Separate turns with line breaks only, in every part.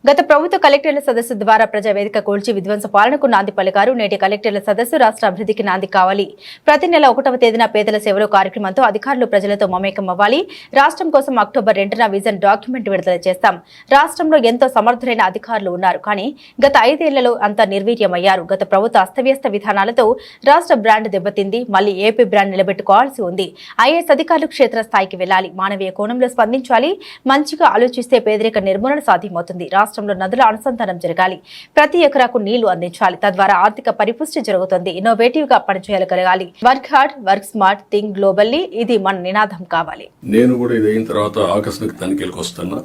గత ప్రభుత్వ కలెక్టర్ల సదస్సు ద్వారా ప్రజావేదిక కూల్చి విధ్వంస పాలనకు నాంది పలికారు. నేటి కలెక్టర్ల సదస్సు రాష్ట్ర అభివృద్ధికి నాంది కావాలి. ప్రతి నెల 1వ తేదీన పేదల సేవలో కార్యక్రమంతో అధికారులు ప్రజలతో మమేకం అవ్వాలి. రాష్ట్రం కోసం అక్టోబర్ 2న విజన్ డాక్యుమెంట్ విడుదల చేస్తాం. రాష్ట్రంలో ఎంతో సమర్థులైన అధికారులు ఉన్నారు, కానీ గత 5 ఏళ్లలో అంతా నిర్వీర్యమయ్యారు. గత ప్రభుత్వ అస్తవ్యస్త విధానాలతో రాష్ట్ర బ్రాండ్ దెబ్బతింది. మళ్లీ ఏపీ బ్రాండ్ నిలబెట్టుకోవాల్సి ఉంది. ఐఏఎస్ అధికారులు క్షేత్రస్థాయికి వెళ్లాలి. మానవీయ కోణంలో స్పందించాలి. మంచిగా ఆలోచిస్తే పేదరిక నిర్మూలన సాధ్యమవుతుంది. రాష్ట్రంలో నదుల అనుసంధానం జరగాలి. ప్రతి ఎకరాకు నీళ్లు అందించాలి. తద్వారా ఆర్థిక పరిపుష్టి జరుగుతుంది. ఇన్నోవేటివ్ గా పనిచేయగలగాలి. Work hard, work smart, think globally. ఇది మన నినాదం కావాలి.
నేను కూడా ఇది అయిన తర్వాత ఆకస్మిక తనిఖీలకు వస్తున్నా.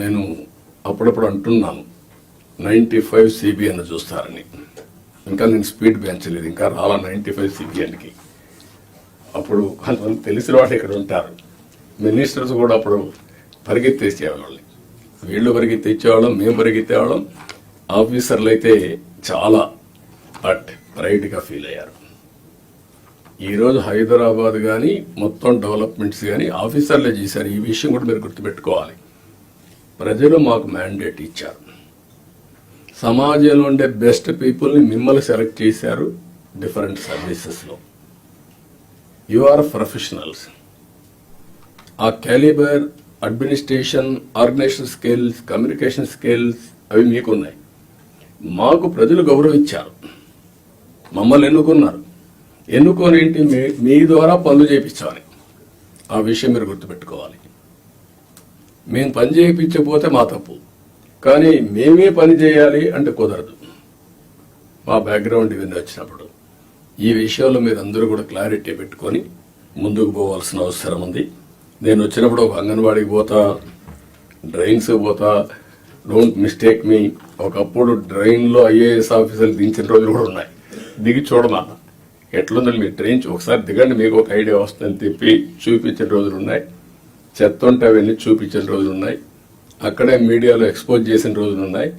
నేను అప్పుడప్పుడు అంటున్నాను 95 CBN చూస్తారని. ఇంకా నేను స్పీడ్ పెంచలేదు, ఇంకా రాలా 95 CBNకి. అప్పుడు కొంతమంది తెలిసిన వాళ్ళు ఇక్కడ ఉంటారు. మినిస్టర్స్ కూడా అప్పుడు పరిగెత్తేసేవాళ్ళని. వీళ్ళు పరిగెత్తేవాళ్ళం, మేము పరిగెత్తేవాళ్ళం. ఆఫీసర్లు అయితే చాలా ప్రైడ్గా ఫీల్ అయ్యారు. ఈరోజు హైదరాబాద్ కానీ మొత్తం డెవలప్మెంట్స్ కానీ ఆఫీసర్లే చేశారు. ఈ విషయం కూడా మీరు గుర్తుపెట్టుకోవాలి. ప్రజలు మాకు మ్యాండేట్ ఇచ్చారు. సమాజంలో ఉండే బెస్ట్ పీపుల్ని మిమ్మల్ని సెలెక్ట్ చేశారు. డిఫరెంట్ సర్వీసెస్లో యు ఆర్ ప్రొఫెషనల్స్. ఆ calibre, administration, organisation skills, communication skills అవి మీకున్నాయి. మాకు ప్రజలు గౌరవించారు, మమ్మల్ని ఎన్నుకున్నారు. ఎన్నుకొని మీ ద్వారా పనులు చేయించాలి. ఆ విషయం మీరు గుర్తుపెట్టుకోవాలి. మేము పని చేయించకపోతే మా తప్పు, కానీ మేమే పని చేయాలి అంటే కుదరదు. మా బ్యాక్గ్రౌండ్ ఇవన్నీ వచ్చినప్పుడు ఈ విషయంలో మీరు అందరూ కూడా క్లారిటీ పెట్టుకొని ముందుకు పోవాల్సిన అవసరం ఉంది. నేను వచ్చినప్పుడు ఒక అంగన్వాడికి పోతా, డ్రైన్స్ పోతా. డోంట్ మిస్టేక్ మీ. ఒకప్పుడు డ్రైన్లో IAS ఆఫీసర్లు దించిన రోజులు కూడా ఉన్నాయి. దిగి చూడమా ఎట్లుందని మీరు ట్రైన్ ఒకసారి దిగండి, మీకు ఒక ఐడియా వస్తుందని చెప్పి చూపించిన రోజులు ఉన్నాయి. చెత్త ఉంటే అవన్నీ చూపించిన రోజులు ఉన్నాయి. అక్కడే మీడియాలో ఎక్స్పోజ్ చేసిన రోజులు ఉన్నాయి.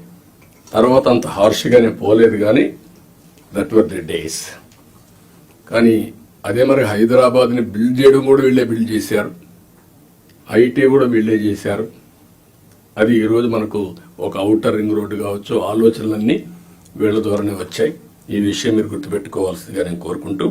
తర్వాత అంత హార్ష్గానే పోలేదు, కానీ దట్ వర్ ది డేస్. కానీ అదే మరి హైదరాబాద్ని బిల్డ్ చేయడం కూడా వీళ్ళే బిల్డ్ చేశారు. IT కూడా వీళ్ళే చేశారు. అది ఈరోజు మనకు ఒక ఔటర్ రింగ్ రోడ్డు కావచ్చు, ఆలోచనలన్నీ వీళ్ళ ద్వారానే వచ్చాయి. ఈ విషయం మీరు గుర్తుపెట్టుకోవాల్సిందిగా నేను కోరుకుంటూ